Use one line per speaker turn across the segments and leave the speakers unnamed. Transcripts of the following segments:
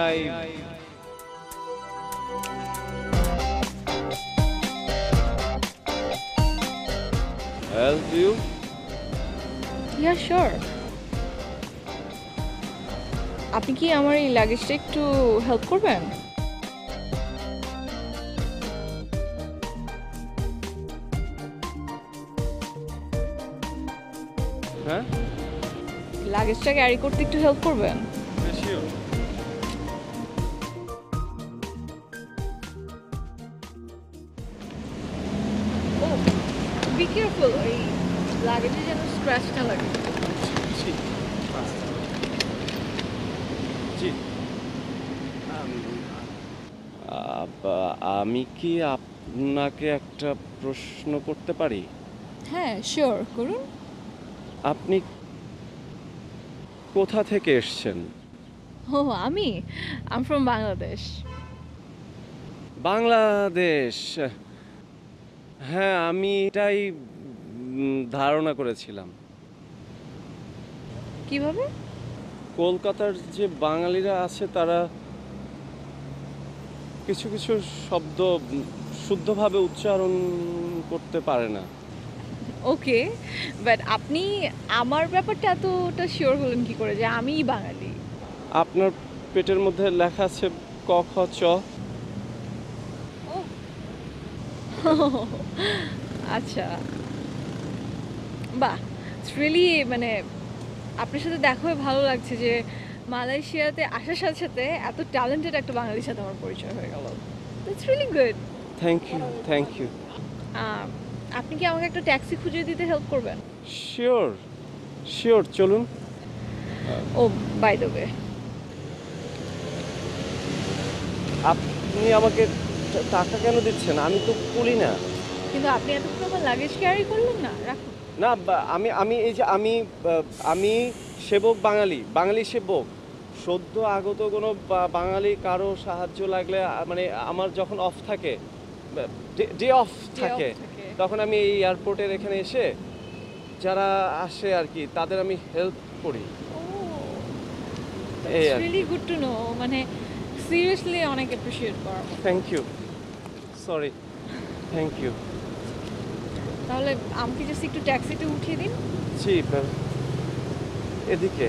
I help you?
Yeah, sure. আপনি কি আমার এই লাগেজটা একটু হেল্প করবেন?
হ্যাঁ,
লাগেজটা ক্যারি করতে একটু হেল্প করবেন?
শিওর।
ও, বি কেয়ারফুল, ওই লাগেজে যেন স্ক্র্যাচ না লাগে।
জি, জি। আমি কি আপনাকে একটা প্রশ্ন করতে পারি?
হ্যাঁ, শিওর, করুন।
আপনি কোথা থেকে এসেছেন?
ও, আমি ফ্রম বাংলাদেশ।
বাংলাদেশ। হ্যাঁ, আমি এটাই ধারণা করেছিলাম।
কিভাবে?
কলকাতার যে বাঙালিরা আছে তারা কিছু কিছু শব্দ শুদ্ধভাবে উচ্চারণ করতে পারে না।
ওকে, বাট আপনি আমার ব্যাপারটা এতটা শিওর হলেন কি করে যে আমিই বাঙালি?
আপনার পেটের মধ্যে লেখা আছে ক খ চ।
ও আচ্ছা, বাহ, ইটস রিয়েলি, মানে আপনার সাথে দেখা হয়ে ভালো লাগছে যে মালয়েশিয়াতে আসার সাথে সাথে এত ট্যালেন্টেড একটা বাঙালির সাথে আমার পরিচয় হয়ে গেল। It's really good.
Thank you, thank you.
আপনি কি আমাকে একটা ট্যাক্সি খুঁজে দিতে হেল্প করবেন?
শিওর, শিওর, চলুন।
ও, বাই দ্য ওয়ে,
আপনি আমাকে টাকা কেন দিচ্ছেন? আমি তো কুলি না।
কিন্তু আপনি এতক্ষণ আমার লাগেজ ক্যারি করলেন না, রাখুন।
না, আমি আমি এই যে আমি সেবক, বাঙালি বাঙালি সেবক। সদ্য আগত কোনো বাঙালি কারো সাহায্য লাগলে মানে আমার যখন অফ থাকে, ডে অফ থাকে, তখন আমি এই এয়ারপোর্টের এখানে এসে যারা আসে আর কি তাদের আমি হেল্প করি। এই
it's
are
really good to know, মানে সিরিয়াসলি অনেক অ্যাপ্রিশিয়েট করার মতো।
Thank you, sorry, thank you.
তাহলে আমাকে জাস্ট একটু ট্যাক্সিতে উঠিয়ে দিন।
জি, এদিকে।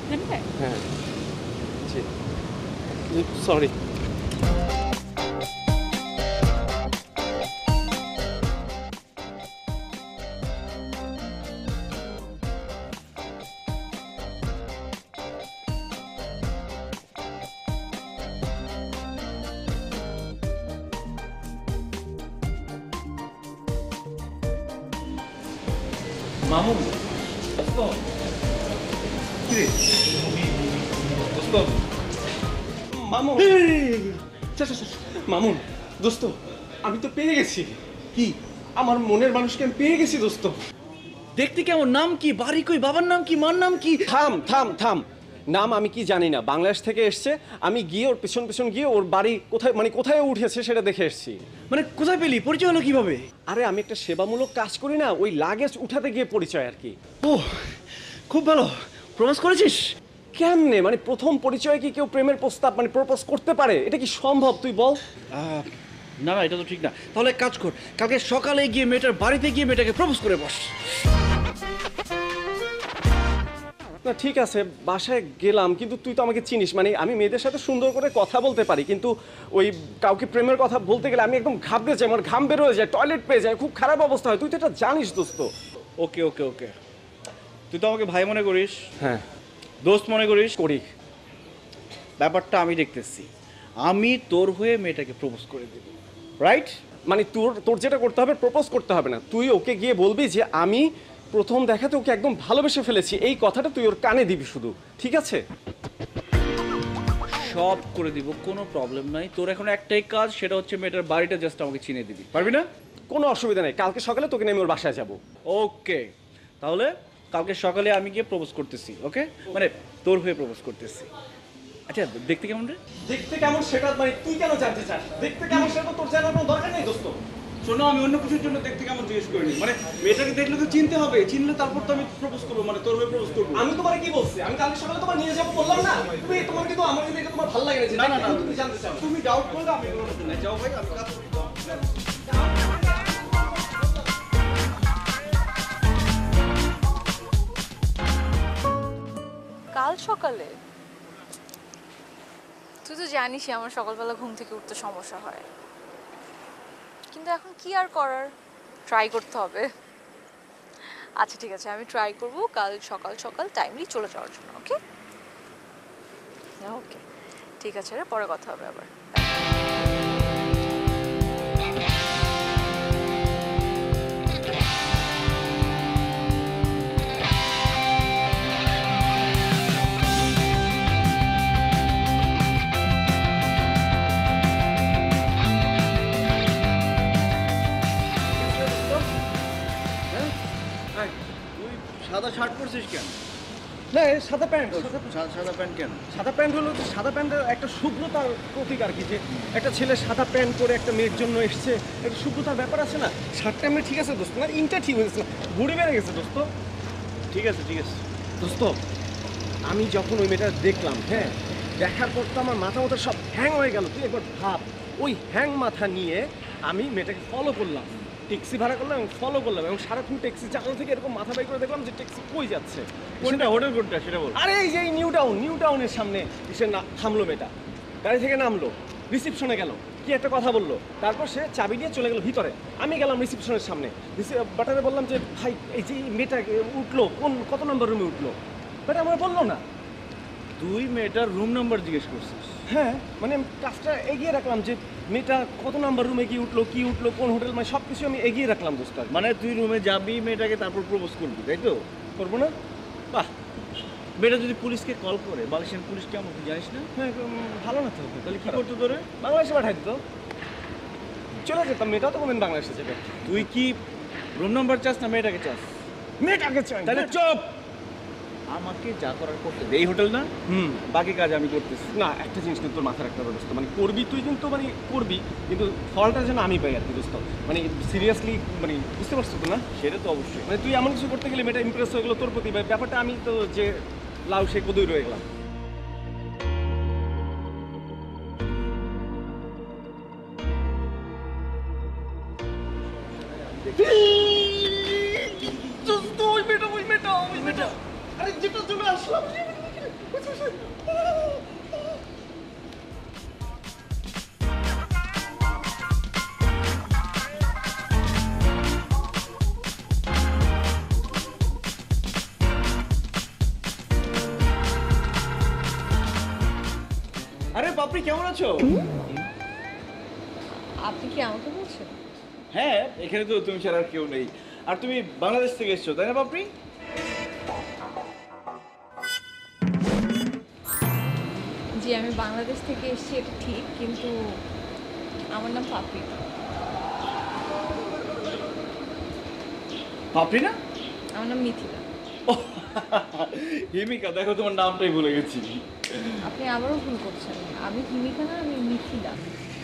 হ্যাঁ,
হ্যাঁ, জি, সরি।
মামুন, দোস্ত, কি রে? দোস্ত,
মামুন, মামুন, দোস্ত, আমি তো পেয়ে গেছি।
কি?
আমার মনের মানুষকে আমি পেয়ে গেছি দোস্ত।
দেখতে কেমন? নাম কি? বাড়ি কই? বাবার নাম কি? মার নাম কি?
থাম থাম থাম, নাম আমি কি জানি না, বাংলাদেশ থেকে এসছে। আমি গিয়ে ওর পেছন পেছন গিয়ে ওর বাড়ি কোথায়, মানে কোথায় উঠেছে সেটা দেখে এসেছি।
মানে কোথায় পেলি? পরিচয় হলো কিভাবে?
আরে আমি একটা সেবামূলক কাজ করি না, ওই লাগেজ উঠাতে গিয়ে পরিচয় আর কি।
ও, খুব ভালো। প্রপোজ করেছিস?
কেমনে? মানে প্রথম পরিচয়ে কি কেউ প্রেমের প্রস্তাব মানে প্রপোজ করতে পারে? এটা কি সম্ভব তুই বল?
না না, এটা তো ঠিক না। তাহলে এক কাজ কর, কালকে সকালে গিয়ে মেয়েটার বাড়িতে গিয়ে মেয়েটাকে প্রপোজ করে বস।
না ঠিক আছে, বাসায় গেলাম, কিন্তু তুই তো আমাকে চিনিস, মানে আমি মেয়েদের সাথে সুন্দর করে কথা বলতে পারি, কিন্তু ওই কাউকে প্রেমের কথা বলতে গেলে আমি একদম ঘাবড়ে যাই, আমার ঘাম বের হয়ে যায়, টয়লেট পেয়ে যায়, খুব খারাপ অবস্থা হয়। তুই তো এটা জানিস দোস্ত।
ওকে ওকে ওকে, তুই তো আমাকে ভাই মনে করিস,
হ্যাঁ,
দোস্ত মনে করিস।
করি।
ব্যাপারটা আমি দেখতেছি, আমি তোর হয়ে মেয়েটাকে প্রপোজ করে দেব, রাইট?
মানে তোর তোর যেটা করতে হবে, প্রপোজ করতে হবে না, তুই ওকে গিয়ে বলবি যে আমি প্রথম দেখাতে ওকে একদম ভালোবেসে ফেলেছি, এই কথাটা তুই ওর কানে দিবি শুধু, ঠিক আছে?
সব করে দিব, কোনো প্রবলেম নাই। তোর এখন একটাই কাজ, সেটা হচ্ছে মেয়েটার বাড়িটা জাস্ট আমাকে চিনে দিবি, পারবি না?
কোনো অসুবিধা নেই, কালকে সকালে তোকে নিয়ে আমি ওর বাসায় যাবো।
ওকে, তাহলে কালকে সকালে আমি গিয়ে প্রপোজ করতেছি, ওকে? মানে তোর হয়ে প্রপোজ করতেছি। আচ্ছা, দেখতে কেমন রে?
দেখতে কেমন সেটা মানে তুই কেন জানতে চাস? দেখতে কেমন সেটা তো তোর জানার কোনো দরকার নেই দোস্ত।
শোনো, আমি অন্য কিছুর জন্য দেখতে কেমন জিজ্ঞেস করিনি, মানে মেয়েটাকে দেখলে তো চিনতে হবে, চিনলে তারপর তো আমি প্রপোজ করবো, মানে তোর হয়ে প্রপোজ করবো।
আমি তোমার কি বলছি? আমি কালকে সকালে তোমার নিয়ে যাবো বললাম না? তুমি তোমার কিন্তু আমার কিন্তু এটা তোমার ভালো লাগে না।
না না না,
তুমি জানতে চাও?
তুমি ডাউট করলে আমি কোনো কিছু নাই। যাও ভাই, আমি কাজ করি।
কাল সকালে? তুই তো জানিসই আমার সকালবেলা ঘুম থেকে উঠতে সমস্যা হয়, কিন্তু এখন কি আর করার, ট্রাই করতে হবে। আচ্ছা ঠিক আছে, আমি ট্রাই করব কাল সকাল সকাল টাইমলি চলে যাওয়ার জন্য। ওকে ওকে, ঠিক আছে রে, পরে কথা হবে আবার।
তুই সাদা শার্ট পরছিস কেন?
না, এই সাদা প্যান্ট।
সাদা প্যান্ট কেন?
সাদা প্যান্ট হলো যে সাদা প্যান্টের একটা শুভ্রতার প্রতীক আর কি, যে একটা ছেলে সাদা প্যান্ট পরে একটা মেয়ের জন্য এসছে, একটা শুভ্রতার ব্যাপার আছে না। শার্টটা এমনি ঠিক আছে দোস্ত, না ইনটা ঠিক হয়েছে না, ঘুরে বেড়ে গেছে দোস্ত।
ঠিক আছে ঠিক আছে।
দোস্ত, আমি যখন ওই মেয়েটা দেখলাম, হ্যাঁ, দেখার পর তো আমার মাথা মাথা সব হ্যাং হয়ে গেল। তুই একবার ভাব, ওই হ্যাং মাথা নিয়ে আমি মেয়েটাকে ফলো করলাম, ট্যাক্সি ভাড়া করলাম এবং ফলো করলাম, এবং সারাক্ষণ ট্যাক্সি জানলা থেকে এরকম মাথা বাই করে দেখলাম যে ট্যাক্সি কই যাচ্ছে।
কোনটা হোটেল কোনটা সেটা বল।
আরে এই যে এই নিউ টাউনের সামনে এসে থামলো মেয়েটা, গাড়ি থেকে নামলো, রিসিপশনে গেল, কি একটা কথা বললো, তারপর সে চাবি দিয়ে চলে গেল ভিতরে। আমি গেলাম রিসিপশনের সামনে, বাটারে বললাম যে ভাই এই যে মেয়েটা উঠলো, কত নম্বর রুমে উঠলো, বাট আমার বললো না।
তুই মেয়েটার রুম নাম্বার জিজ্ঞেস করছিস?
হ্যাঁ, মানে আমি কাজটা এগিয়ে রাখলাম যে মেয়েটা কত নাম্বার রুমে কি উঠলো, কোন হোটেল, মানে সব কিছু আমি এগিয়ে রাখলাম দোস্ত।
মানে তুই রুমে যাবি, মেয়েটাকে তারপর প্রপোজ করবি, তাই তো?
করবো না?
বাহ, মেয়েটা যদি পুলিশকে কল করে, মালয়েশিয়ান পুলিশ কেমন তুই জানিস না?
হ্যাঁ, ভালো না তো।
তাহলে কি করতো তোরে?
বাংলাদেশে পাঠাই দিত, চলে যেতাম। মেয়েটাও তো কোনদিন বাংলাদেশে যাবে।
তুই কি রুম নাম্বার চাস না মেয়েটাকে চাস?
মেয়েটাকে চাই।
তাহলে চুপ, আমাকে যা করার করতে দে। এই হোটেল না, বাকি কাজ আমি করতেছি।
না, একটা জিনিস কিন্তু তোর মাথায় রাখতে হবে দোস্ত, মানে করবি তুই, কিন্তু মানে করবি, কিন্তু ফলটা যেন আমি পাই আর কি দোস্ত। মানে সিরিয়াসলি, মানে বুঝতে পারছো তো না?
সেটা তো অবশ্যই।
মানে তুই এমন কিছু করতে গেলে মেয়েটা ইমপ্রেস হয়ে গেলো তোর প্রতি, ব্যাপারটা আমি তো যে লাউ সে কদই রয়ে গেলাম। ওই মেয়েটা, আরে যেটার জন্য আসলাম।
আরে বাপরি, কেমন আছো?
আপনি কি আমাকে বলছেন?
হ্যাঁ, এখানে তো তুমি ছাড়া আর কেউ নেই। আর তুমি বাংলাদেশ থেকে এসছো তাই না বাপরি?
জি, আমি বাংলাদেশ থেকে এসেছি, এটা ঠিক, কিন্তু আমার নাম পাপড়ি।
বাপরি না,
আমার নাম মিথিলা।
হিমিকা, দেখো তোমার নামটাই ভুলে গেছি।
আপনি আবারও ভুল করছেন, আমি হিমিকা না, আমি মিথিলা।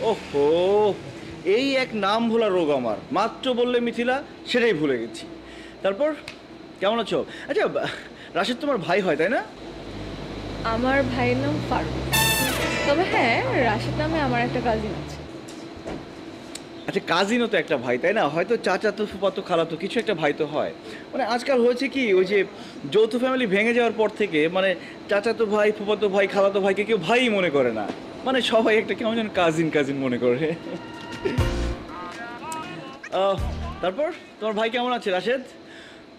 ওহো, এই এক নাম ভোলা রোগ আমার। মাত্র বললে মিথিলা, সেটাই ভুলে গেছি। তারপর কেমন আছো? আচ্ছা, রাশেদ তোমার ভাই হয় তাই না?
আমার ভাইয়ের নাম ফারুক, তবে হ্যাঁ, রাশেদ নামে আমার একটা কাজিন আছে।
আচ্ছা, কাজিনও তো একটা ভাই তাই না? হয়তো চাচাতো, ফুফাতো, খালাতো কিছু একটা ভাই তো হয়। মানে আজকাল হয়েছে কি, ওই যে যৌথ ফ্যামিলি ভেঙে যাওয়ার পর থেকে মানে চাচাতো ভাই, ফুফাতো ভাই, খালাতো ভাইকে কেউ ভাইই মনে করে না, মানে সবাই একটা কেমন যেন কাজিন মনে করে। তারপর তোমার ভাই কেমন আছে রাশেদ?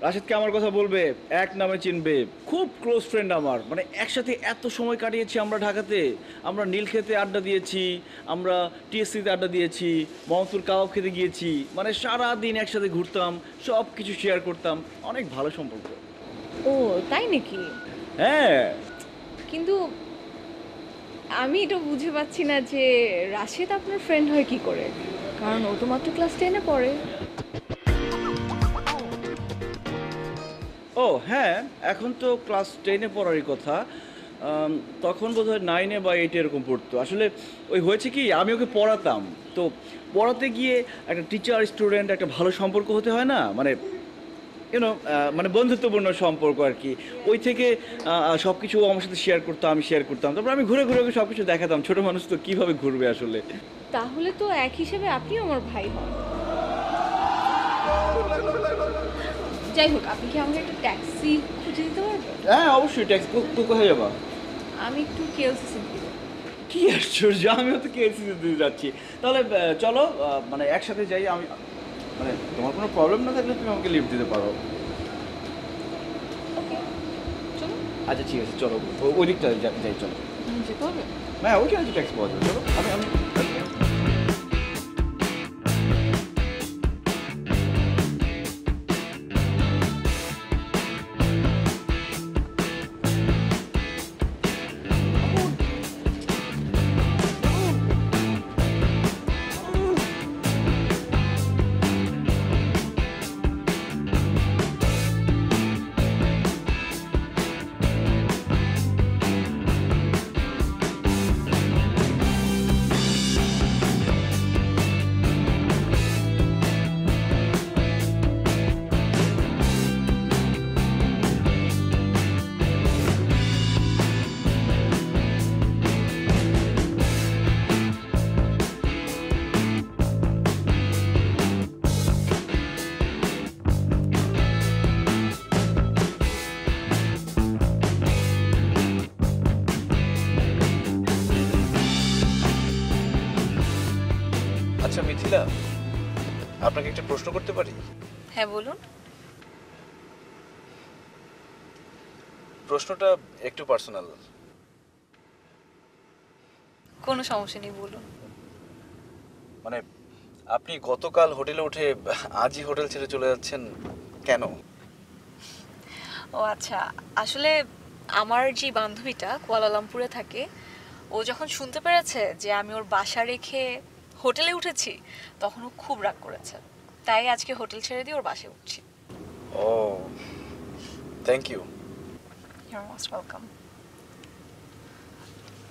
রাশেদকে আমার কথা বলবে, এক নামে চিনবে, খুব ক্লোজ ফ্রেন্ড আমার। মানে একসাথে এত সময় কাটিয়েছি আমরা ঢাকাতে, আমরা নীলক্ষেতে আড্ডা দিয়েছি, আমরা টিএসসিতে আড্ডা দিয়েছি, মোহাম্মদপুর কাবাব খেতে গিয়েছি, মানে সারা দিন একসাথে ঘুরতাম, সব কিছু শেয়ার করতাম, অনেক ভালো সম্পর্ক।
ও তাই নাকি?
হ্যাঁ।
কিন্তু আমি এটা বুঝে পাচ্ছি না যে রাশেদ আপনার ফ্রেন্ড হয় কি করে, কারণ ও তো মাত্র ক্লাস 10-এ পড়ে।
ও হ্যাঁ, এখন তো ক্লাস 10-এ পড়ারই কথা। তখন বোধহয় 9-এ বা 8-এ এরকম পড়তো। আসলে ওই হয়েছে কি, আমি ওকে পড়াতাম, তো পড়াতে গিয়ে একটা টিচার স্টুডেন্ট একটা ভালো সম্পর্ক হতে হয় না, মানে ইউনো মানে বন্ধুত্বপূর্ণ সম্পর্ক আর কি। ওই থেকে সব কিছু আমার সাথে শেয়ার করতো, আমি শেয়ার করতাম, তারপর আমি ঘুরে ঘুরে ওকে সব কিছু দেখাতাম। ছোটো মানুষ তো কীভাবে ঘুরবে আসলে।
তাহলে তো এক হিসেবে আপনিও আমার ভাই হন। যাই হোক, আপনি কি আমাকে একটা ট্যাক্সি খুঁজে দিতে পারবেন?
হ্যাঁ অবশ্যই, ট্যাক্সি কোথায় যাবা?
আমি একটু কেএলসিসি দিব।
কি আশ্চর্য, আমিও তো কেএসিতে দিতে যাচ্ছি। তাহলে চলো মানে একসাথে যাই। আমি মানে তোমার কোনো প্রবলেম না থাকলে তুমি আমাকে লিফট দিতে পারো।
ওকে, চলো।
আচ্ছা ঠিক আছে, চলো ওই দিকটা যাই, চলো।
যেতে হবে?
হ্যাঁ ওইখানে যে ট্যাক্সি পাওয়া যাবে, চলো। আমি
আচ্ছা মিথিলা, আপনাকে একটা প্রশ্ন করতে পারি?
হ্যাঁ বলুন।
প্রশ্নটা একটু পার্সোনাল।
কোনো সমস্যা নেই, বলুন।
মানে আপনি গতকাল হোটেলে উঠে আজই হোটেল ছেড়ে চলে যাচ্ছেন কেন?
ও আচ্ছা, আসলে আমার যে বান্ধবীটা কুয়ালালামপুরে থাকে, ও যখন শুনতে পেরেছে যে আমি ওর বাসা রেখে হোটেলে উঠেছি, তখন ও খুব রাগ করেছে। তাই আজকে হোটেল ছেড়ে দিয়ে ওর বাসায় উঠছি।
ও, thank you.
Your most welcome.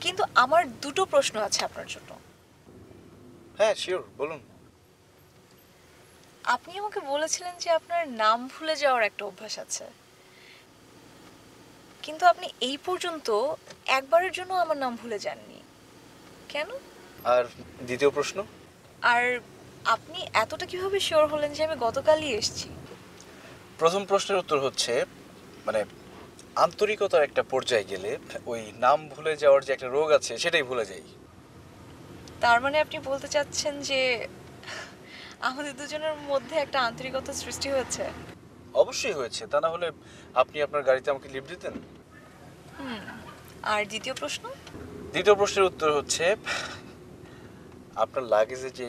কিন্তু আমার দুটো প্রশ্ন আছে আপনার জন্য।
হ্যাঁ শিওর, বলুন।
আপনি আমাকে বলেছিলেন যে আপনার নাম ভুলে যাওয়ার একটা অভ্যাস আছে, কিন্তু আপনি এই পর্যন্ত একবারের জন্য আমার নাম ভুলে যাননি, কেন?
আর দ্বিতীয় প্রশ্ন?
আর আপনি এতটা কিভাবে শিওর হলেন যে আমি গতকালই এসেছি?
প্রথম প্রশ্নের উত্তর হচ্ছে, মানে আন্তরিকতার একটা পর্যায়ে গেলে ওই নাম ভুলে যাওয়ার যে একটা রোগ আছে সেটাই ভুলে যাই।
তার মানে আপনি বলতে চাচ্ছেন যে আমাদের দুজনের মধ্যে একটা আন্তরিকতা সৃষ্টি হয়েছে?
অবশ্যই হয়েছে, তা না হলে আপনি আপনার গাড়িতে আমাকে লিফট দিতেন?
আর দ্বিতীয় প্রশ্ন?
দ্বিতীয় প্রশ্নের উত্তর হচ্ছে, আপনার লাগেজে যে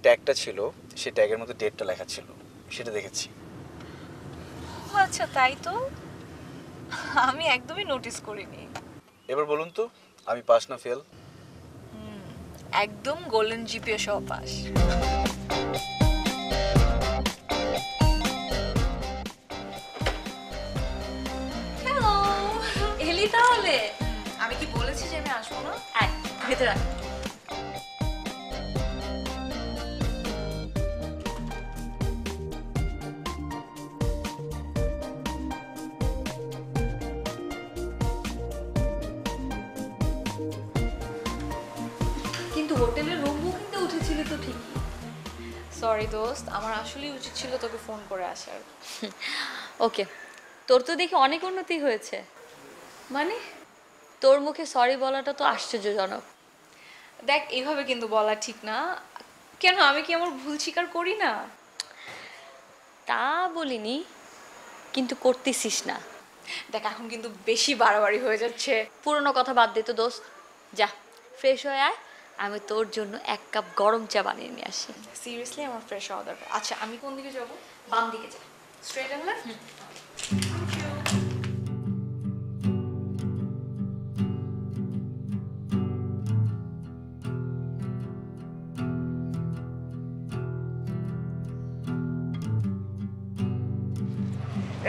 ট্যাগটা ছিল সেই ট্যাগের মধ্যে ডেটটা লেখা ছিল, সেটা দেখেছি।
ও আচ্ছা, তাই তো, আমি একদমই নোটিস করিনি।
এবার বলুন তো, আমি পাস না ফেল?
একদম গোল্ডেন জিপিএ সহ পাস। হ্যালো, এলি তাহলে? আমি কি বলেছি যে আমি আসবো না? আয় ভেতরে আয়। কিন্তু হোটেলের রুম বুকিংতে উঠেছিলি তো ঠিকই। সরি দোস্ত, আমার আসলেই উচিত ছিল তোকে ফোন করে আসার।
ওকে, তোর তো দেখি অনেক উন্নতি হয়েছে।
মানে
তোর মুখে সরি বলাটা তো আশ্চর্যজনক।
দেখ, এইভাবে কিন্তু বলা ঠিক না। কেন, আমি কি আমার ভুল স্বীকার করি না?
তা বলিনি, কিন্তু করতেছিস না।
দেখ, এখন কিন্তু বেশি বাড়াবাড়ি হয়ে যাচ্ছে।
পুরনো কথা বাদ দে তো দোস্ত, যা ফ্রেশ হয়ে আয়, আমি তোর জন্য 1 কাপ গরম চা বানিয়ে নিয়ে আসি।
সিরিয়াসলি আমার ফ্রেশ হওয়া দরকার। আচ্ছা, আমি কোন দিকে যাব?
বাম দিকে যা।
Straight and left?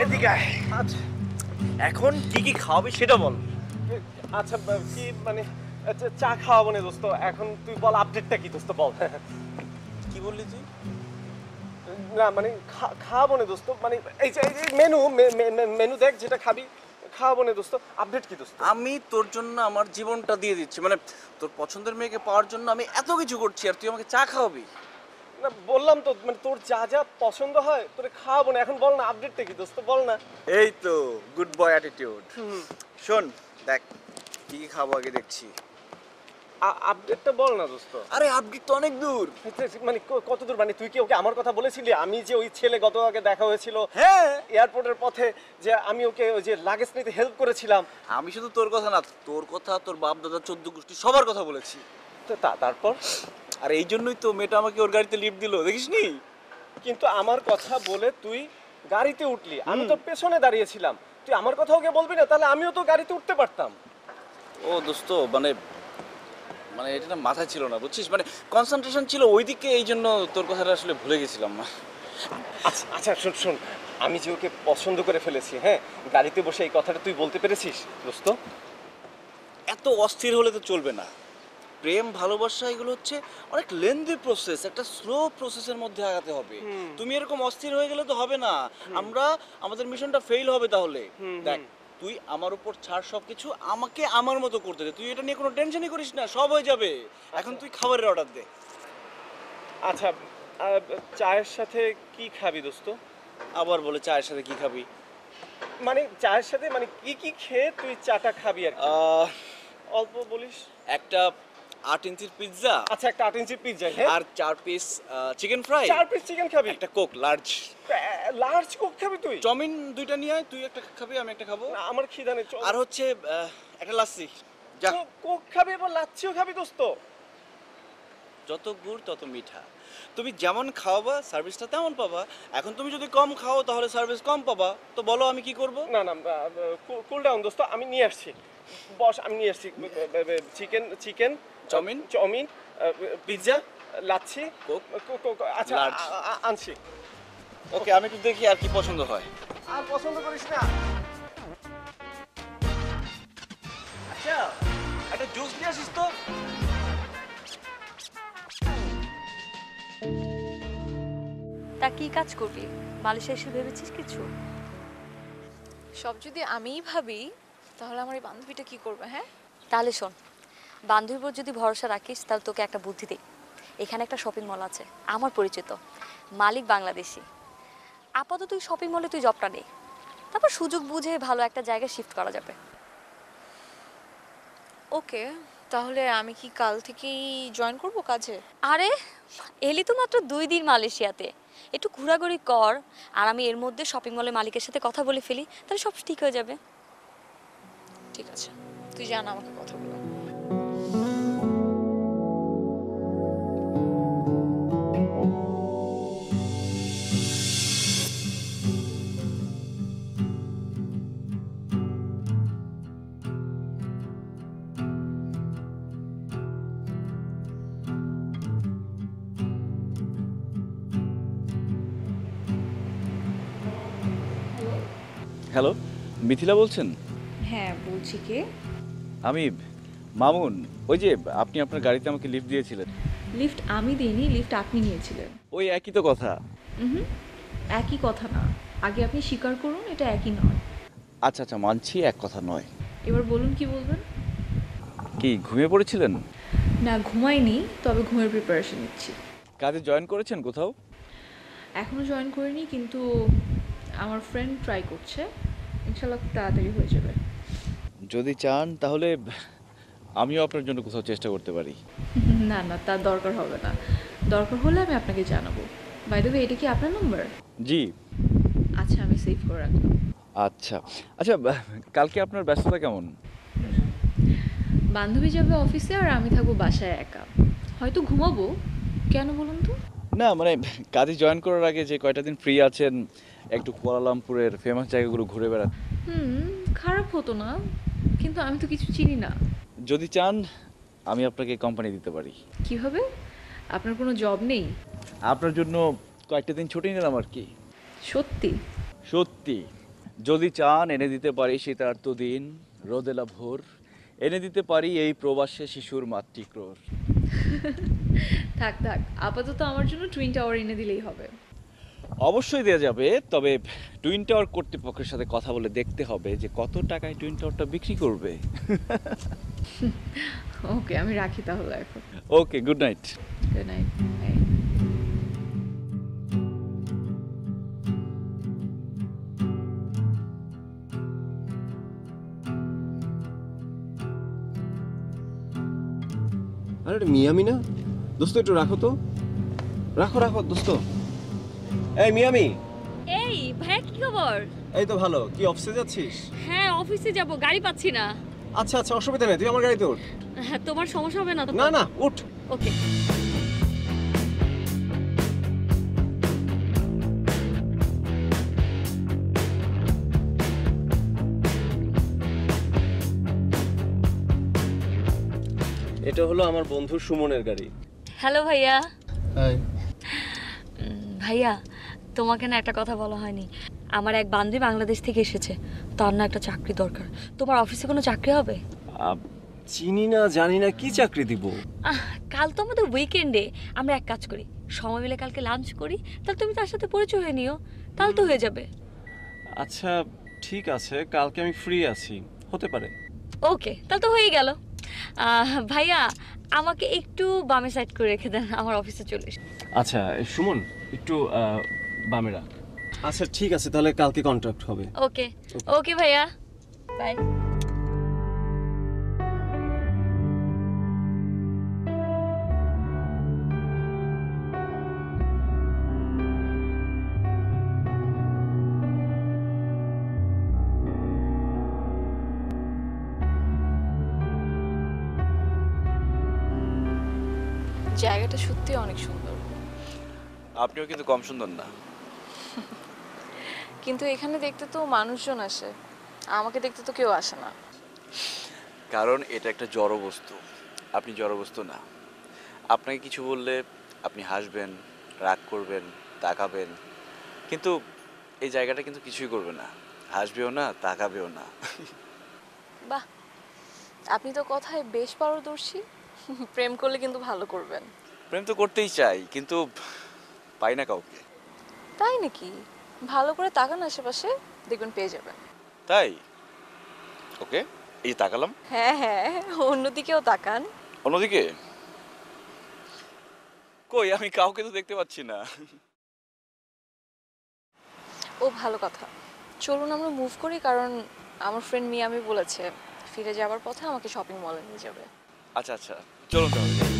এদিকে আয়। আচ্ছা এখন কি কি খাওয়াবি সেটা বল।
আচ্ছা কি মানে আচ্ছা, চা খাওয়াবো না দোস্ত, এখন তুই বল আপডেটটা কি দোস্ত বল।
কি বললি তুই?
না মানে খাওয়াবো না দোস্ত, মানে এই যে মেনু মেনু দেখ যেটা খাবি, খাওয়াবো না দোস্ত, আপডেট কি দোস্ত?
আমি তোর জন্য আমার জীবনটা দিয়ে দিচ্ছি, মানে তোর পছন্দের মেয়েকে পাওয়ার জন্য আমি এত কিছু করছি, আর তুই আমাকে চা খাওয়াবি?
না বললাম তো, মানে তোর যা যা পছন্দ হয় তোরে খাওয়াবো না, এখন বল না আপডেটটা কি দোস্ত, বল না।
এই তো গুড বয় অ্যাটিটিউড। শোন দেখ, কি কি খাবো আগে দেখছি।
আপডেটটা বল না দোস্ত।
আরে আপডেট তো অনেক দূর।
মানে কত দূর, মানে তুই কি ওকে আমার কথা বলেছিলি? আমি যে ওই ছেলে গত আগে দেখা হয়েছিল
হ্যাঁ,
এয়ারপোর্টের পথে, যে আমি ওকে ওই যে লাগেজ নিতে হেল্প করেছিলাম।
আমি শুধু তোর কথা না, তোর কথা, তোর বাপ দাদা 14 গোষ্ঠী সবার কথা বলেছি।
তো তারপর?
আর এই জন্যই তো মেয়েটা আমাকে ওর গাড়িতে লিফট দিল, দেখিসনি?
কিন্তু আমার কথা বলে তুই গাড়িতে উঠলি, আমি তো পেছনে দাঁড়িয়েছিলাম, তুই আমার কথা ওকে বলবি না? তাহলে আমিও তো গাড়িতে উঠতে পারতাম।
ও দোস্ত, মানে মানে এটা না মাথায় ছিল না, বুঝছিস, মানে কনসেন্ট্রেশন ছিল ওইদিকে, এই জন্য তোর কথাটা আসলে ভুলে গেছিলাম।
আচ্ছা আচ্ছা শোন শোন, আমি যে ওকে পছন্দ করে ফেলেছি, হ্যাঁ, গাড়িতে বসে এই কথাটা তুই বলতে পেরেছিস দোস্ত?
এত অস্থির হলে তো চলবে না। প্রেম ভালোবাসা এগুলো হচ্ছে অনেক লেন্দি প্রসেস, একটা স্লো প্রসেসের মধ্যে আগাতে হবে। তুমি এরকম অস্থির হয়ে গেলে তো হবে না, আমরা আমাদের মিশনটা ফেল হবে তাহলে। দেখ, তুই আমার উপর ছাড় সবকিছু, আমাকে আমার মতো করতে দে, তুই এটা নিয়ে কোনো টেনশনই করিস না, সব হয়ে যাবে। এখন তুই খাবারের অর্ডার দে।
আচ্ছা চায়ের সাথে কি খাবি দোস্ত?
আবার বলে চায়ের সাথে কি খাবি?
মানে চায়ের সাথে মানে কি কি খেয়ে তুই চাটা খাবি আর কি? অল্প বলিস।
একটা 8 ইঞ্চির পিৎজা,
আচ্ছা একটা 8 ইঞ্চি পিৎজা, হ্যাঁ,
আর 4 piece chicken fry,
4 piece chicken খাবি?
একটা কোক লার্জ।
লার্জ কোক খাবি তুই?
চাউমিন 2টা নিয়ে আয়, তুই একটা খাবি, আমি একটা খাবো।
না, আমার খিদা নেই।
আর হচ্ছে একটা লাচ্ছি। যা।
কোক খাবি এবার লাচ্ছিও খাবি দোস্ত?
যত গুড় তত মিঠা, তুমি যেমন খাওয়াবা সার্ভিসটা তেমন পাবা। এখন তুমি যদি কম খাও তাহলে সার্ভিস কম পাবা, তো বলো আমি কি করব?
না না, কুল ডাউন দোস্ত, আমি নিয়ে আসছি, বস আমি নিয়ে আসছি। Chicken chowmein pizza lassi
coke
আচ্ছা
লার্জ।
আনছি।
ওকে, আমি একটু দেখি আর কি পছন্দ হয়।
আর পছন্দ করিস না?
আচ্ছা, একটা জুস নিয়ে আসিস তো।
তা কি কাজ করবি? মালয়েশিয়া এসে ভেবেছিস কিছু?
সব যদি আমিই ভাবি, তাহলে আমার এই বান্ধবীটা কি করবে? হ্যাঁ,
তাহলে শোন, বান্ধবীর উপর যদি ভরসা রাখিস তাহলে তোকে একটা বুদ্ধি দিই। এখানে একটা শপিং মল আছে, আমার পরিচিত, মালিক বাংলাদেশি। আপাতত তুই শপিং মলে তুই জবটা নে, তারপর সুযোগ বুঝে ভালো একটা জায়গায় শিফট করা যাবে।
ওকে, তাহলে আমি কি কাল থেকেই জয়েন করব কাজে?
আরে এলি তো মাত্র 2 দিন মালয়েশিয়াতে, একটু ঘোরাঘুরি কর, আর আমি এর মধ্যে শপিং মলের মালিকের সাথে কথা বলে ফেলি, তাহলে সব ঠিক হয়ে যাবে।
ঠিক আছে, তুই জান আমাকে কথাগুলো।
হ্যালো, মিথিলা বলছেন?
হ্যাঁ বলছি, কে?
আমি মামুন। ওই যে আপনি আপনার গাড়িতে আমাকে লিফট দিয়েছিলেন।
লিফট আমি দিইনি, লিফট আপনি নিয়েছিলেন।
ওই একই তো কথা।
হুম, একই কথা না, আগে আপনি স্বীকার করুন এটা একই নয়।
আচ্ছা আচ্ছা, মানছি এক কথা নয়।
এবার বলুন কি বলবেন।
কি ঘুমিয়ে পড়েছিলেন?
না ঘুমাইনি, তবে ঘুমের প্রিপারেশন নিচ্ছি।
কাজে জয়েন করেছেন কোথাও?
এখনও জয়েন করিনি, কিন্তু আমার ফ্রেন্ড ট্রাই করছে, ইনশাল্লাহ খুব তাড়াতাড়ি হয়ে যাবে।
যদি চান তাহলে আমিও আপনার জন্য কোথাও চেষ্টা করতে পারি।
না না, তার দরকার হবে না, দরকার হলে আমি আপনাকে জানাবো। বাই দ্য ওয়ে, এটা কি আপনার নম্বর?
জি।
আচ্ছা, আমি সেভ করে রাখলাম।
আচ্ছা আচ্ছা, কালকে আপনার ব্যস্ততা কেমন?
বান্ধবী যাবে অফিসে আর আমি থাকবো বাসায় একা, হয়তো ঘুমাবো। কেন বলুন তো?
না মানে কাজে জয়েন করার আগে যে কয়টা দিন ফ্রি আছেন, একটু কুয়ালালামপুরের ফেমাস জায়গাগুলো ঘুরে বেড়াতে।
খারাপ হতো না, কিন্তু আমি তো কিছু চিনি না।
যদি চান আমি আপনাকে কোম্পানি দিতে পারি।
কিভাবে? আপনার কোনো জব নেই?
আপনার জন্য কয়েকটা দিন ছুটি নিলাম আর কি।
সত্যি?
সত্যি, যদি চান এনে দিতে পারি শীতার্ত দিন, রোদেলা ভোর, এনে দিতে পারি এই প্রবাসী শিশুর মাতৃক্রোর।
থাক থাক, আপাতত আমার জন্য টুইন টাওয়ার এনে দিলেই হবে।
অবশ্যই দেওয়া যাবে, তবে টুইন টাওয়ার কর্তৃপক্ষের সাথে কথা বলে দেখতে হবে যে কত টাকায় টুইন টাওয়ারটা বিক্রি করবে।
ওকে, আমি রাখি তাহলে এখন।
ওকে, গুড নাইট।
Good night.
আরে এটা মিয়ামি না? দোস্ত একটু রাখো তো, রাখো রাখো দোস্ত। এই মিয়ামি।
এই ভাইয়া, কি খবর?
এই তো ভালো। কি অফিসে যাচ্ছিস?
হ্যাঁ, অফিসে যাব, গাড়ি পাচ্ছি না।
আচ্ছা আচ্ছা, অসুবিধা নেই, তুই আমার গাড়িতে উঠ।
হ্যাঁ, তোমার সমস্যা হবে না তো?
না না, উঠ।
ওকে।
এটা হলো আমার বন্ধু সুমনের গাড়ি।
হ্যালো ভাইয়া।
হাই।
ভাইয়া, তোমাকে না একটা কথা বলা হয়নি। আমার এক বান্ধবী বাংলাদেশ থেকে এসেছে, তার না একটা চাকরি দরকার। তোমার অফিসে কোনো চাকরি হবে?
চিনি না, জানি না, কি চাকরি দিব।
কাল তো আমাদের উইকেন্ডে, আমরা এক কাজ করি, সময় মিলে কালকে লাঞ্চ করি, তাহলে তুমি তার সাথে পরিচয় হয়ে নিও, তাহলে তো হয়ে যাবে।
আচ্ছা ঠিক আছে, কালকে আমি ফ্রি আছি, হতে পারে।
ওকে, তাহলে তো হয়ে গেল। ভাইয়া, আমাকে একটু বামে সাইড করে রেখে দেন, আমার অফিসে চলে এসে।
আচ্ছা সুমন, একটু বামে রাখ। আচ্ছা ঠিক আছে, তাহলে কালকে কন্ট্যাক্ট হবে।
ওকে ওকে ভাইয়া, বাই।
জায়গাটা সত্যি অনেক সুন্দর,
আপনিও কিন্তু কম সুন্দর না।
কিন্তু এখানে দেখতে তো মানুষজন আসে, আমাকে দেখতে তো কেউ আসে না।
কারণ এটা একটা জড় বস্তু, আপনি জড় বস্তু না। আপনাকে কিছু বললে আপনি হাসবেন, রাগ করবেন, তাকাবেন, কিন্তু এই জায়গাটা কিন্তু কিছুই করবে না, হাসবেও না, তাকাবেও না।
বাহ, আপনি তো কথায় বেশ পারদর্শী। প্রেম করলে কিন্তু ভালো করবেন।
প্রেম তো করতেই চাই, কিন্তু পাই না কাউকে।
তাই নাকি? ভালো করে তাকান আশেপাশে, দেখবেন পেয়ে যাবেন।
তাই? ওকে, এই তাকালাম।
হ্যাঁ হ্যাঁ, অন্যদিকেও তাকান।
অন্যদিকে কই, আমি কাউকে তো দেখতে পাচ্ছি না।
ও ভালো কথা, চলুন আমরা মুভ করি, কারণ আমার ফ্রেন্ড মিয়ামি বলেছে ফিরে যাওয়ার পথে আমাকে শপিং মলে নিয়ে যাবে।
আচ্ছা আচ্ছা, চলুন তাহলে যাই।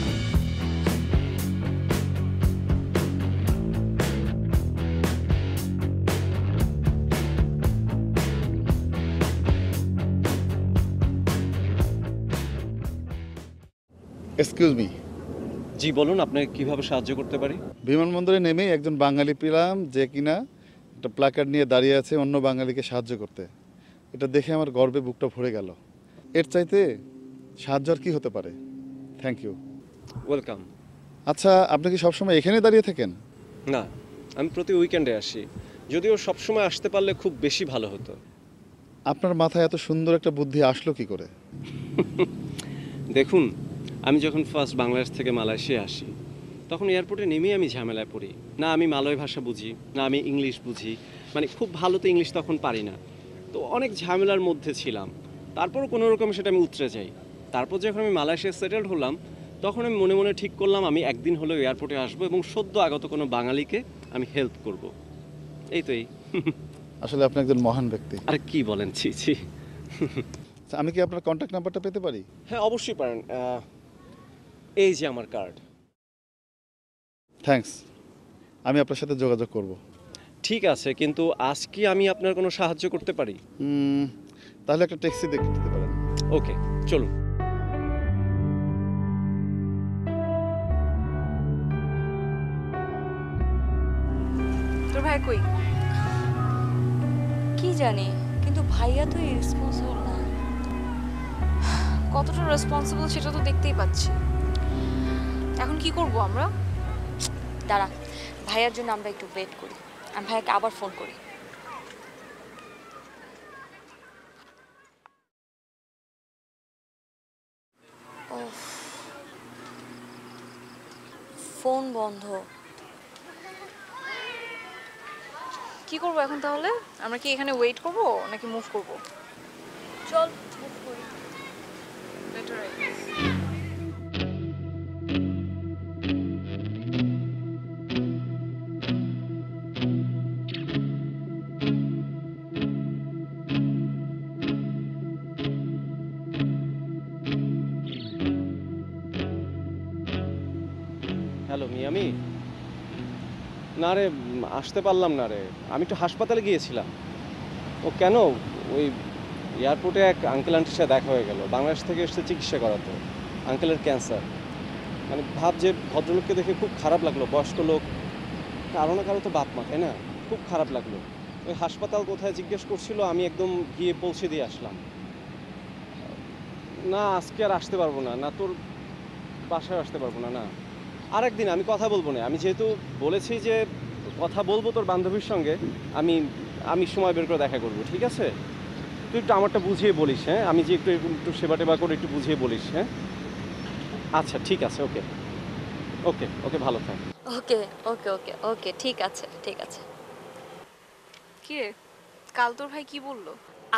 Excuse me.
জি বলুন, আপনাকে কিভাবে সাহায্য করতে পারি?
বিমানবন্দরে নেমেই একজন বাঙালি পেলাম যে কিনা একটা প্ল্যাকার্ড নিয়ে দাঁড়িয়ে আছে অন্য বাঙালিকে সাহায্য করতে। এটা দেখে আমার গর্বে বুকটা ভরে গেল। এর চাইতে সাহায্য আর কি হতে পারে? Thank you.
ওয়েলকাম।
আচ্ছা, আপনি কি সবসময় এখানে দাঁড়িয়ে থাকেন?
না, আমি প্রতি উইকেন্ডে আসি, যদিও সবসময় আসতে পারলে খুব বেশি ভালো হতো।
আপনার মাথায় এত সুন্দর একটা বুদ্ধি আসলো কি করে?
দেখুন, আমি যখন ফার্স্ট বাংলাদেশ থেকে মালয়েশিয়া আসি, তখন এয়ারপোর্টে নেমেই আমি ঝামেলায় পড়ি। না আমি মালয় ভাষা বুঝি, না আমি ইংলিশ বুঝি, মানে খুব ভালো তো ইংলিশ তখন পারি না। তো অনেক ঝামেলার মধ্যে ছিলাম, তারপরও কোনো রকম সেটা আমি উতরে যাই। তারপর যখন আমি মালয়েশিয়া সেটেলড হলাম, তখন আমি মনে মনে ঠিক করলাম আমি একদিন হলেও এয়ারপোর্টে আসবো এবং সদ্য আগত কোনো বাঙালিকে আমি হেল্প করব। এই তো এই।
আসলে আপনি একজন মহান ব্যক্তি।
আর কি বলেন, ছি ছি।
আচ্ছা, আমি কি আপনার কন্ট্যাক্ট নাম্বারটা পেতে পারি?
হ্যাঁ অবশ্যই পারেন, এই যে আমার কার্ড।
থ্যাঙ্কস, আমি আপনার সাথে যোগাযোগ করব।
ঠিক আছে, কিন্তু আজ কি আমি আপনার কোনো সাহায্য করতে পারি?
তাহলে একটা ট্যাক্সি দেখে দিতে পারেন।
ওকে, চলুন।
তোর ভাই কই?
কি জানি, কিন্তু ভাইয়া তো রেসপন্সিবল না।
কতটা রেসপন্সিবল সেটা তো দেখতেই পাচ্ছি। এখন কি করব আমরা?
দাঁড়া, ভাইয়ার জন্য আমরা একটু ওয়েট করি, আমি ভাইয়াকে আবার ফোন করি। ফোন বন্ধ।
কি করবো এখন তাহলে? আমরা কি এখানে ওয়েট করবো নাকি মুভ করবো?
চল মুভ করি।
Better
hello Miami. না রে, আসতে পারলাম না রে, আমি একটু হাসপাতালে গিয়েছিলাম। ও কেন, ওই এয়ারপোর্টে এক আঙ্কেল আন্টির সাথে দেখা হয়ে গেল, বাংলাদেশ থেকে এসেছে চিকিৎসা করাতে, আঙ্কেলের ক্যান্সার। মানে ভাব যে ভদ্রলোককে দেখে খুব খারাপ লাগলো, বয়স্ক লোক, কারো না কারো তো বাপ মা, তাই না? খুব খারাপ লাগলো। ওই হাসপাতাল কোথায় জিজ্ঞেস করছিল, আমি একদম গিয়ে পৌঁছে দিয়ে আসলাম। না আজকে আর আসতে পারবো না, না তোর বাসায় আসতে পারবো না। না আরেকদিন আমি কথা বলবো না, আমি যেহেতু বলেছি যে কথা বলবো তোর বান্ধবীর সঙ্গে, আমি আমি সময় বের করে দেখা করবো, ঠিক আছে? তুই একটু আমারটা বুঝিয়ে বলিস, হ্যাঁ? আমি যে একটু একটু সেবা টেবা করে একটু বুঝিয়ে বলিস, হ্যাঁ? আচ্ছা ঠিক আছে, ওকে ওকে ওকে, ভালো থাক।
ওকে ওকে ওকে ওকে, ঠিক আছে ঠিক আছে।
কি রে, কাল তোর ভাই কি বললো?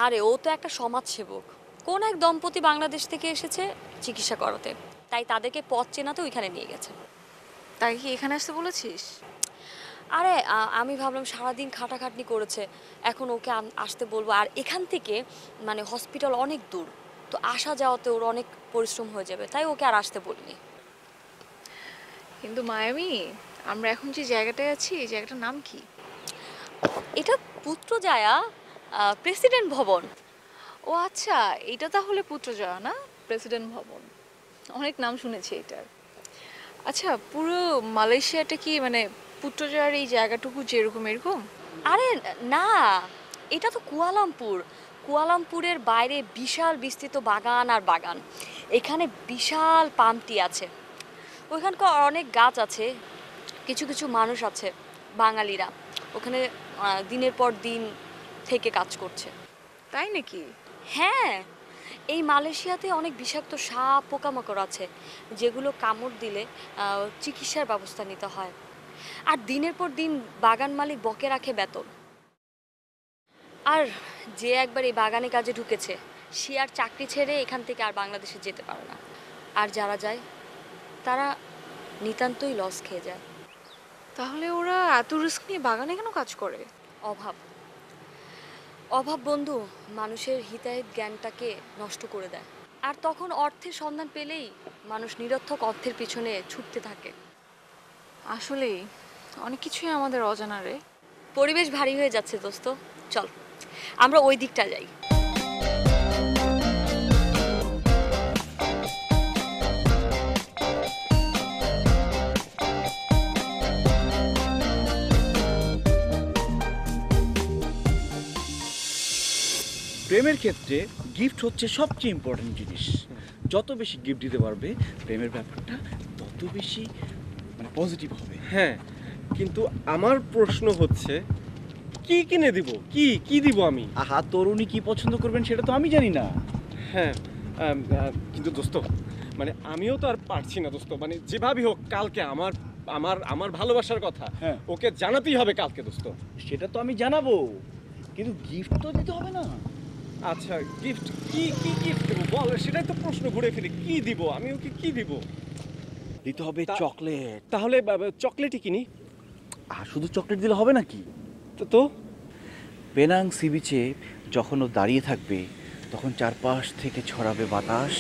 আরে ও তো একটা সমাজসেবক। কোন এক দম্পতি বাংলাদেশ থেকে এসেছে চিকিৎসা করাতে, তাই তাদেরকে পথ চেনাতে ওইখানে নিয়ে গেছে।
তাই কি এখানে আসতে বলেছিস?
আরে আমি ভাবলাম সারাদিন খাটাখাটনি করেছে, এখন ওকে আসতে বলবো। আর এখান থেকে মানে হসপিটাল অনেক দূর, তো আসা যাওয়াতে ওর অনেক পরিশ্রম হয়ে যাবে, তাই ওকে আর আসতে বলিনি।
কিন্তু মায়ামি, আমরা এখন যে জায়গাটায় আছি, এই জায়গাটার নাম কি?
এটা পুত্রজায়া প্রেসিডেন্ট ভবন।
ও আচ্ছা, এটা তাহলে পুত্রজয়া না, প্রেসিডেন্ট ভবন। অনেক নাম শুনেছি এটার। আচ্ছা, পুরো মালয়েশিয়াটা কি মানে পুত্রজয়ার এই জায়গাটুকু যেরকম এরকম?
আরে না, এটা তো কুয়ালামপুর। কুয়ালামপুরের বাইরে বিশাল বিস্তৃত বাগান আর বাগান, এখানে বিশাল পামটি আছে, ওইখানকার অনেক গাছ আছে, কিছু কিছু মানুষ আছে বাঙালিরা ওখানে দিনের পর দিন থেকে কাজ করছে।
তাই নাকি?
হ্যাঁ, এই মালয়েশিয়াতে অনেক বিষাক্ত সাপ পোকামাকড় আছে, যেগুলো কামড় দিলে চিকিৎসার ব্যবস্থা নিতে হয়। আর দিনের পর দিন বাগান মালিক বকে রাখে বেতন। আর যে একবার এই বাগানে কাজে ঢুকেছে, সে আর চাকরি ছেড়ে এখান থেকে আর বাংলাদেশে যেতে পারে না। আর যারা যায় তারা নিতান্তই লস খেয়ে যায়।
তাহলে ওরা এত রিস্ক নিয়ে বাগানে কেন কাজ করে?
অভাব, অভাব বন্ধু মানুষের হিতাহিত জ্ঞানটাকে নষ্ট করে দেয়। আর তখন অর্থের সন্ধান পেলেই মানুষ নিরর্থক অর্থের পিছনে ছুটতে থাকে।
আসলেই অনেক কিছুই আমাদের অজানা রে।
পরিবেশ ভারী হয়ে যাচ্ছে দোস্ত, চল আমরা ওই দিকটা যাই।
প্রেমের ক্ষেত্রে গিফট হচ্ছে সবচেয়ে ইম্পর্টেন্ট জিনিস। যত বেশি গিফট দিতে পারবে প্রেমের ব্যাপারটা তত বেশি মানে পজিটিভ হবে।
হ্যাঁ, কিন্তু আমার প্রশ্ন হচ্ছে কি কিনে দিব, কি কি দিব আমি?
আহা, তরুণী কি পছন্দ করবেন সেটা তো আমি জানি না।
হ্যাঁ, কিন্তু দোস্ত মানে আমিও তো আর পারছি না দোস্ত, মানে যেভাবেই হোক কালকে আমার আমার আমার ভালোবাসার কথা
হ্যাঁ।
ওকে জানাতেই হবে কালকে দোস্ত।
সেটা তো আমি জানাবো, কিন্তু গিফট তো দিতে হবে না?
আচ্ছা গিফট কি কি গিফট দেবো বল, সেটাই তো প্রশ্ন ঘুরে ফিরে, কি দিব আমি ওকে, কি দিব?
দিতে হবে চকলেট।
তাহলে চকলেটই কিনি।
শুধু চকলেট দিলে হবে নাকি?
তো
পেনাং সি বিচে যখন ও দাঁড়িয়ে থাকবে তখন চারপাশ থেকে ছড়াবে বাতাস,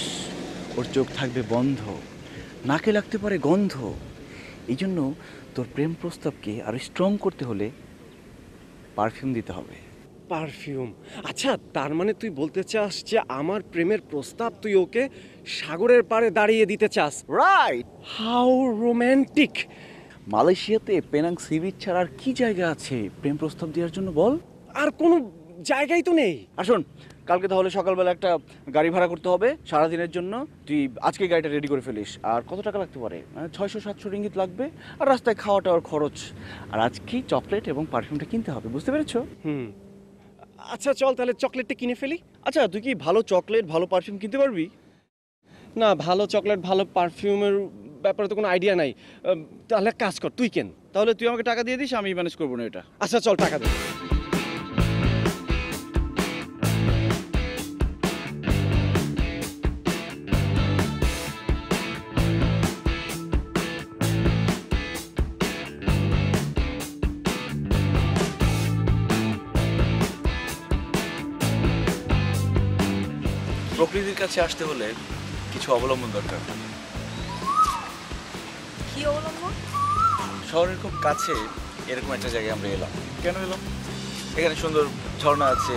ওর চোখ থাকবে বন্ধ, নাকে লাগতে পারে গন্ধ। এই জন্য তোর প্রেম প্রস্তাবকে আরো স্ট্রং করতে হলে পারফিউম দিতে হবে।
পারফিউম? আচ্ছা তার মানে তুই বলতে চাস যে আমার প্রেমের প্রস্তাব তুই ওকে সাগরের পাড়ে দাঁড়িয়ে দিতে চাস?
রাইট।
How romantic!
মালয়েশিয়াতে পেনাং সি বিচ ছাড়া আর কি জায়গা আছে প্রেম প্রস্তাব দেওয়ার জন্য বল?
আর কোনো জায়গাই তো নেই।
আসুন, কালকে তাহলে সকালবেলা একটা গাড়ি ভাড়া করতে হবে সারাদিনের জন্য। তুই আজকে গাড়িটা রেডি করে ফেলিস। আর কত টাকা লাগতে পারে? 600-700 রিঙ্গিত লাগবে, আর রাস্তায় খাওয়া টাওয়ার খরচ। আর আজকেই চকলেট এবং পারফিউমটা কিনতে হবে, বুঝতে পেরেছো?
আচ্ছা চল তাহলে চকলেটটা কিনে ফেলি।
আচ্ছা, তুই কি ভালো চকলেট ভালো পারফিউম কিনতে পারবি?
না, ভালো চকলেট ভালো পারফিউমের ব্যাপারে তো কোনো আইডিয়া নাই। তাহলে এক কাজ কর, তুই কেন।
তাহলে তুই আমাকে টাকা দিয়ে দিস, আমি ম্যানেজ করবো না এটা।
আচ্ছা চল টাকা দে।
প্রকৃতির কাছে আসতে হলে কিছু অবলম্বন দরকার।
কি অবলম্বন?
শহরের খুব কাছে এরকম একটা জায়গায় আমরা এলাম। কেন এলাম? এখানে সুন্দর ঝর্ণা আছে,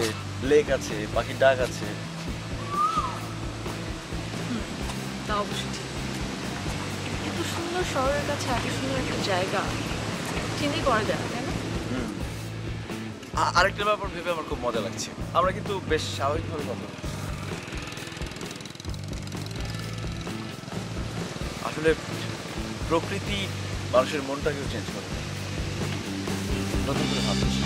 লেক আছে, পাখির ডাক আছে।
তা অবশ্যই ঠিক। এত সুন্দর শহরের কাছে এত সুন্দর একটা জায়গা চিন্তাই করা যায় না, তাই না?
আরেকটা ব্যাপার ভেবে আমার খুব মজা লাগছে, আমরা কিন্তু বেশ স্বাভাবিকভাবে কথা বলছি। আসলে প্রকৃতি মানুষের মনটাকেও চেঞ্জ করে, নতুন করে ভাবছি।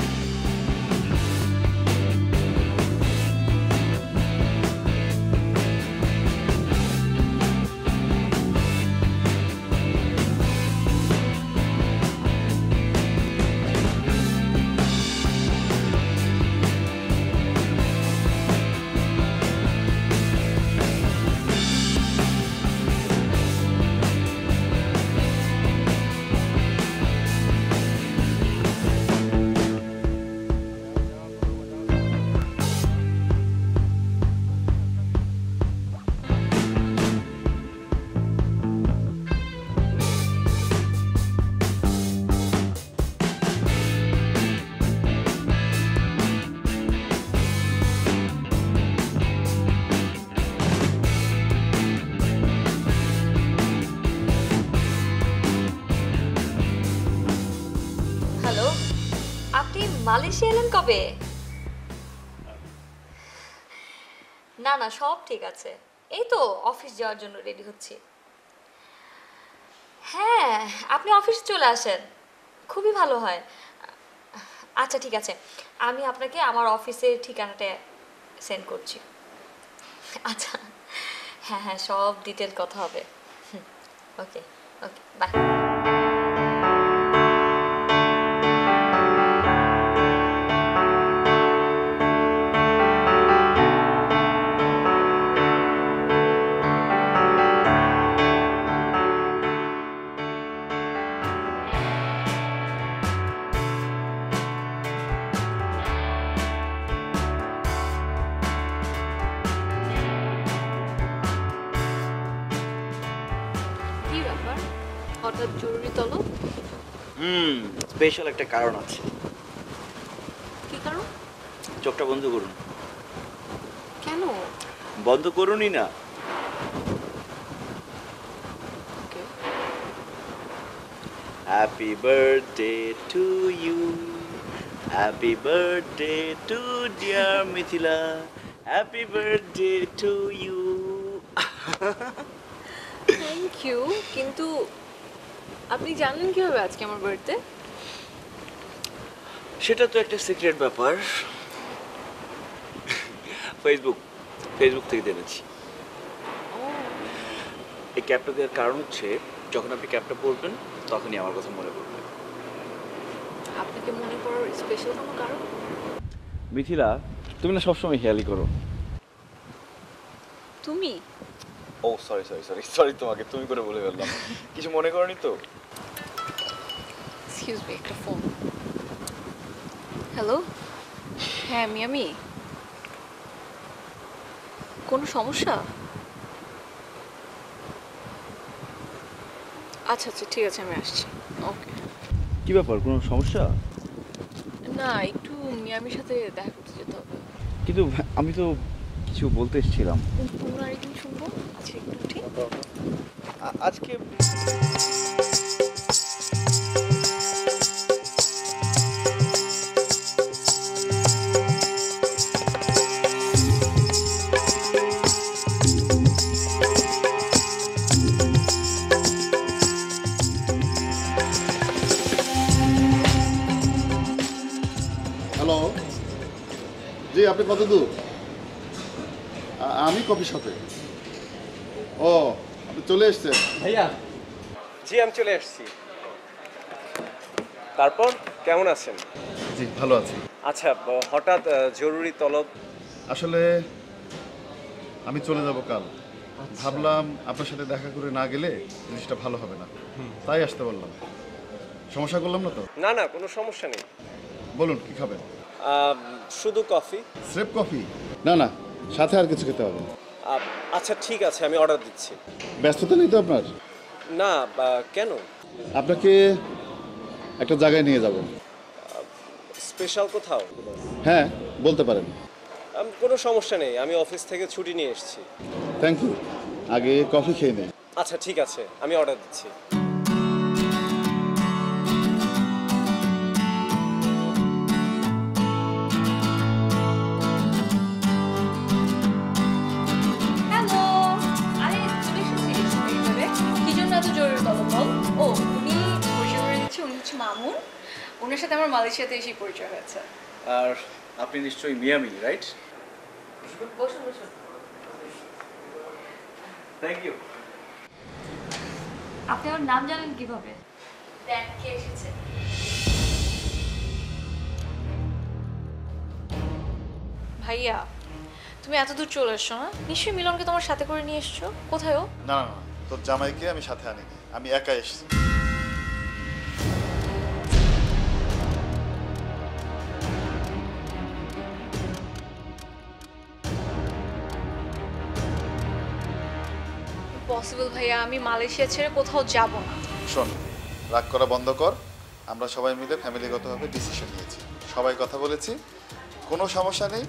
হ্যালো, আপনি মালয়েশিয়া এলেন কবে? না না, সব ঠিক আছে। এই তো অফিস যাওয়ার জন্য রেডি হচ্ছি। হ্যাঁ, আপনি অফিসে চলে আসেন, খুবই ভালো হয়। আচ্ছা ঠিক আছে, আমি আপনাকে আমার অফিসের ঠিকানাটা সেন্ড করছি। আচ্ছা, হ্যাঁ হ্যাঁ, সব ডিটেল কথা হবে। ওকে ওকে, বাই।
কি ব্যাপার, হঠাৎ জরুরি তলব?
স্পেশাল একটা কারণ আছে।
কি কারণ?
চোখটা বন্ধ করুন।
কেন?
বন্ধ করুনই না।
Okay.
Happy birthday to you, happy birthday to dear Mithila, happy birthday to you.
Thank you, কিন্তু আপনি জানেন কিভাবে আজকে আমার বার্থডে?
সেটা তো একটা সিক্রেট ব্যাপার। ফেসবুক থেকে জেনেছি। এই ক্যাপটা দেওয়ার কারণ হচ্ছে, যখন আপনি ক্যাপটা পরবেন তখনই আমার কথা মনে পড়বে।
আপনাকে মনে পড়ার স্পেশাল কোনো কারণ?
মিথিলা, তুমি না সবসময় হেয়ালি করো।
তুমি?
ও সরি, তোমাকে তুমি করে বলে ফেললাম। কিছু মনে করনি তো?
এক্সকিউজ মি, একটা ফোন। হ্যালো, হ্যাঁ মিয়ামি, কোনো সমস্যা? আচ্ছা আচ্ছা ঠিক আছে, আমি আসছি। ওকে।
কি ব্যাপার, কোনো সমস্যা?
না, একটু মিয়ামির সাথে দেখা করতে যেতে হবে।
কিন্তু আমি তো কিছু বলতে এসেছিলাম।
অন্য আরেকদিন শুনবো, আচ্ছা একটু উঠি।
আজকে
হ্যালো, জি আপনি কত দূর? আমি কফি শপে। ও, আপনি চলে এসছেন?
ভাইয়া জি আমি চলে আসছি। তারপর কেমন আছেন?
জি ভালো আছি।
আচ্ছা, হঠাৎ জরুরি তলব।
আসলে আমি চলে যাব কাল, ভাবলাম আপনার সাথে দেখা করে না গেলে জিনিসটা ভালো হবে না, তাই আসতে বললাম। সমস্যা করলাম না তো?
না না, কোনো সমস্যা নেই।
বলুন কি খাবেন?
শুধু কফি।
স্রেফ কফি? না না, সাথে আর কিছু খেতে হবে।
আচ্ছা ঠিক আছে, আমি অর্ডার দিচ্ছি।
ব্যস্ততা নেই তো আপনার?
না, কেন?
আপনাকে একটা জায়গায় নিয়ে যাব।
স্পেশাল কোথাও?
হ্যাঁ বলতে পারেন।
কোনো সমস্যা নেই, আমি অফিস থেকে ছুটি নিয়ে এসেছি।
থ্যাংক ইউ, আগে কফি খেয়ে নিন।
আচ্ছা ঠিক আছে, আমি অর্ডার দিচ্ছি।
হ্যালো, আরে চলে এসেছিস এইভাবে? কি জন্য এত জরুরি তলব বল? ও উনি পরিচয় করে দিচ্ছি, উনি হচ্ছে মামুন। ওনার সাথে আমার মালয়েশিয়াতে এসেই পরিচয় হয়েছে।
আর আপনি নিশ্চয়ই মিয়ামি, রাইট?
বসুন বসুন।
Thank you.
আপনি আমার নাম জানেন কিভাবে?
দেখ কে এসেছে। ভাইয়া, তুমি এত দূর চলে এসছো না? নিশ্চয়ই মিলনকে তোমার সাথে করে নিয়ে এসছো। কোথায় ও?
না না না, তোর জামাইকে আমি সাথে আনিনি, আমি একা এসেছি।
পসিবল ভাইয়া, আমি মালয়েশিয়া ছেড়ে কোথাও যাব না।
শোন, রাগ করা বন্ধ কর। আমরা সবাই মিলে ফ্যামিলিগতভাবে ডিসিশন নিয়েছি, সবাই কথা বলেছি, কোনো সমস্যা নেই।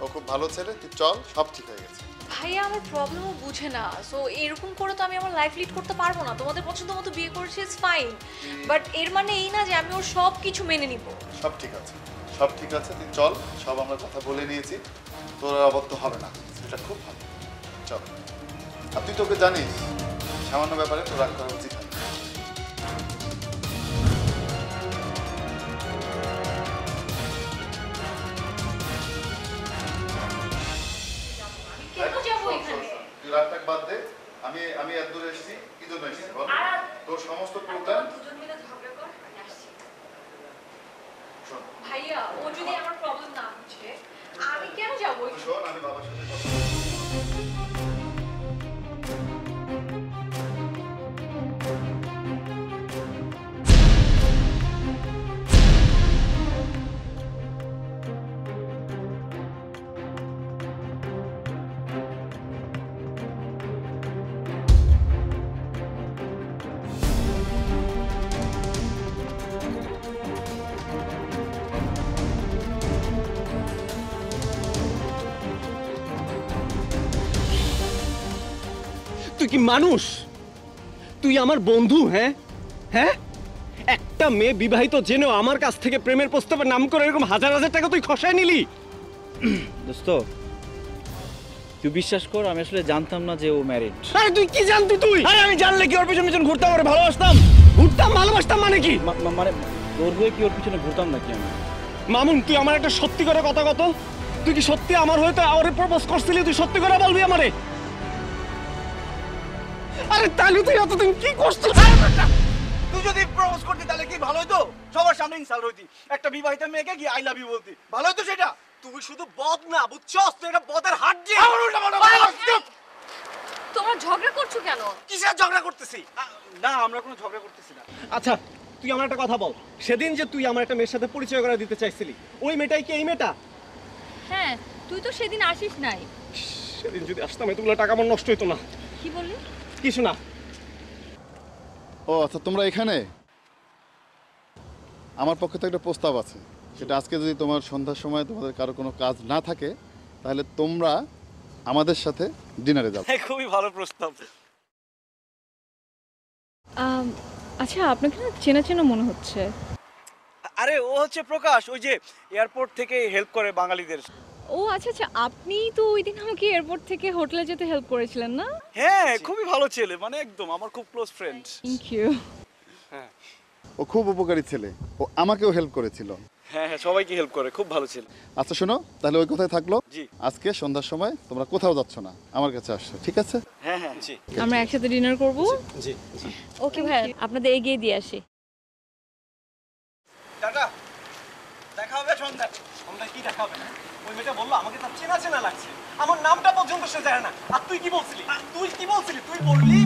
ও খুব ভালো ছেলে, তুই চল, সব ঠিক হয়ে গেছে।
ভাইয়া আমার প্রবলেমও বুঝে না, সো এরকম করে তো আমি আমার লাইফ লিড করতে পারবো না। তোমাদের পছন্দ মতো বিয়ে করেছি, ইটস ফাইন, বাট এর মানে এই না যে আমি ওর সব কিছু মেনে নিব।
সব ঠিক আছে, সব ঠিক আছে, তুই চল, সব আমরা কথা বলে নিয়েছি, তোর আর অবদ্ধ হবে না। এটা খুব ভালো, চল। আর তুই তোকে জানিস, সামান্য ব্যাপারে তোর রাগ করা উচিত হয় না।
কেন যাবো এখানে?
তুই রাগটাক বাদ দে। আমি এত দূরে এসেছি, কি জন্য এসেছি বল? তোর সমস্ত প্রোগ্রাম।
দুজন মিলে ঝগড়া কর, আমি আসছি।
শোন,
ভাইয়া, ও যদি আমার প্রবলেম না বুঝে, আমি কেন যাবো?
শোন, আমি বাবার সাথে কথা বলছি।
তুই কি মানুষ? তুই আমার বন্ধু? হ্যাঁ হ্যাঁ, একটা মেয়ে বিবাহিত জেনেও আমার কাছ থেকে প্রেমের প্রস্তাবের নাম করে এরকম হাজার হাজার টাকা তুই খসায় নিলি।
দোস্ত, তুই বিশ্বাস কর, আমি আসলে জানতাম না যে ও ম্যারিড।
আরে তুই কি জানতি তুই?
আরে আমি জানলে কি ওর পিছন পিছন ঘুরতাম, ওরে ভালোবাসতাম?
ঘুরতাম, ভালোবাসতাম মানে কি?
মানে তোর হয়ে কি ওর পিছনে ঘুরতাম নাকি আমি?
মামুন, তুই আমার একটা সত্যি করে কথা কত। তুই কি সত্যি আমার হয়তো ওরে প্রপোজ করছিলি? তুই সত্যি করে বলবি আমারে। আরে তাহলে তুই এতদিন কি করছিস?
তুই যদি প্রপোজ করতি তাহলে কি ভালো হতো? সবার সামনে ইনসাল্ট হইতি। একটা বিবাহিত মেয়েকে কি আই লাভ ইউ বলতি, ভালো হতো সেটা?
তুই শুধু বদ না, বুঝছস? তুই এটা বদের হাত দিয়ে।
তোমরা ঝগড়া করছো কেন?
কিসের ঝগড়া করতেছি?
না, আমরা কোনো ঝগড়া করতেছি না।
আচ্ছা তুই আমার একটা কথা বল, সেদিন যে তুই আমার একটা মেয়ের সাথে পরিচয় করে দিতে চাইছিলি, ওই মেয়েটাই কি এই মেয়েটা?
হ্যাঁ, তুই তো সেদিন আসিস নাই।
সেদিন যদি আসতাম এতগুলো টাকা আমার নষ্ট হইতো না।
কি বললি?
কিছু না।
ও আচ্ছা, তোমরা এখানে? আমার পক্ষে তো একটা প্রস্তাব আছে, সেটা আজকে যদি তোমার সন্ধ্যার সময় তোমাদের কারো কোনো কাজ না থাকে, তাহলে তোমরা আমাদের সাথে ডিনারে যাবে।
খুবই ভালো প্রস্তাব।
আচ্ছা, আপনাকে না চেনা চেনা মনে হচ্ছে।
আরে ও হচ্ছে প্রকাশ, ওই যে এয়ারপোর্ট থেকে হেল্প করে বাঙালিদের।
ও আচ্ছা আচ্ছা, আপনি তো ওই দিন আমাকে এয়ারপোর্ট থেকে হোটেলে যেতে হেল্প করেছিলেন না?
হ্যাঁ, খুবই ভালো ছেলে, মানে একদম আমার খুব ক্লোজ ফ্রেন্ড।
Thank you.
ও খুব উপকারী ছেলে, ও আমাকেও হেল্প করেছিল।
হ্যাঁ হ্যাঁ, সবাইকে হেল্প করে, খুব ভালো ছিল।
আচ্ছা শোনো, তাহলে ওই কথাই থাকলো।
জি।
আজকে সন্ধ্যার সময় তোমরা কোথাও যাচ্ছ না, আমার কাছে আসছো, ঠিক আছে?
হ্যাঁ হ্যাঁ
জি
আমরা একসাথে ডিনার করব।
জি জি
ওকে ভাইয়া, আপনাদের এগিয়ে দিয়ে আসি।
টাটা, দেখা হবে সন্ধ্যা। সন্ধ্যা কি দেখা হবে? ওই মেয়েটা বললো আমাকে তার চেনা চেনা লাগছে, আমার নামটা পর্যন্ত সে জানে না। আর তুই কি বলছিলি? তুই বললি